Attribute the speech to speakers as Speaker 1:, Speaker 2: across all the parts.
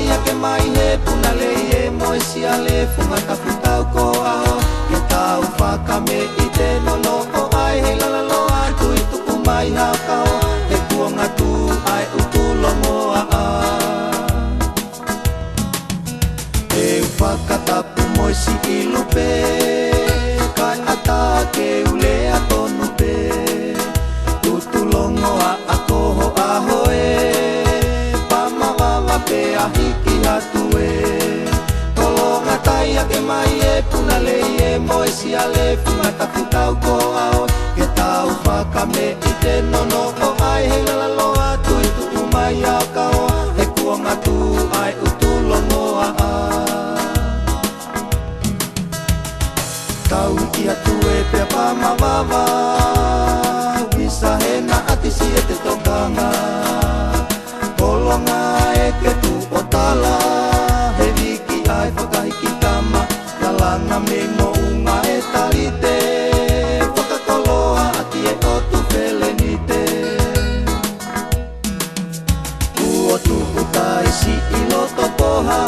Speaker 1: ia ke mai he puna le e moe si ale funga ka futau ko ao ke tau whakame i te nono o ai he lala loa tui tuku mai hao kao he kuonga tu ai utu longoa a e whakatapu moe si ilupe kai ata ke ule a tonu pe tutu longoa a koho a hoe pamawawa pe a hiki hatu e tolonga tai a ke mai e puna le e moe si ale funga ka futau ko ao ke tau whakame i te nono o ai he lala loa tui tuku mai a kao he kuonga tu ai utu longoa a tau ki atu e pea pamawawa wisa he na atisi e te tokanga kolonga e ke tu o tala he wiki ai whakahiki tama lalanga me mo unga e tarite whakakoloa ati e o tu whelenite uo tu utai si ilo topoha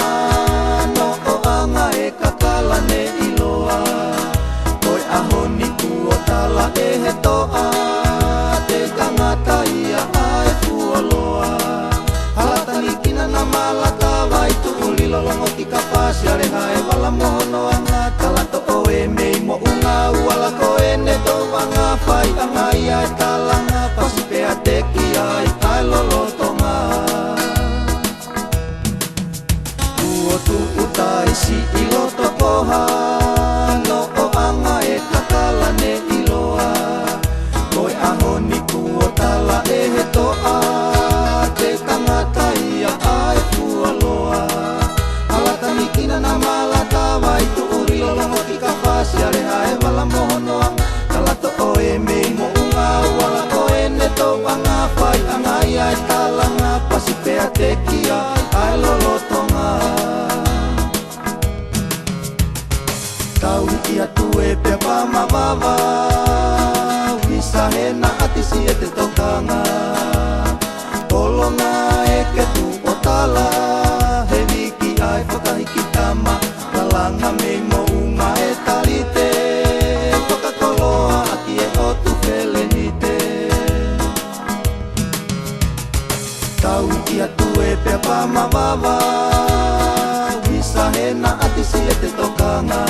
Speaker 1: no o anga e kakala ne iloa koi ahoni kuo tala e he toa te kangata ia ai fuoloa halatani kina na malata vai tu ulilo longo ki kapasi ale hae wala mohono anga talato o e mei mo unga uala ko e ne to anga fai anga ia e talanga pasi pea te ki ai ai lolo tonga uo tu utai si ilo topoha no o anga e kakala ne iloa koi ahoni kuo tala e he toa te kangata ia ai fualoa halatani kina na malata vai tu uri lolongo ki kapasi ale hae wala mohonoa kalato o e mei mo unga wala ko e ne to anga fai anga ia e talanga pasi pea te ki ai lolo tonga tau ki atu e pea pamawawa wisa he na atisi e te tokanga kolonga e ke tu o tala he wiki ai whakahiki tama lalanga me mo unga e tarite whakakoloa ati e o tu whelenite tau ki atu e pea pamawawa wisa he na atisi e te tokanga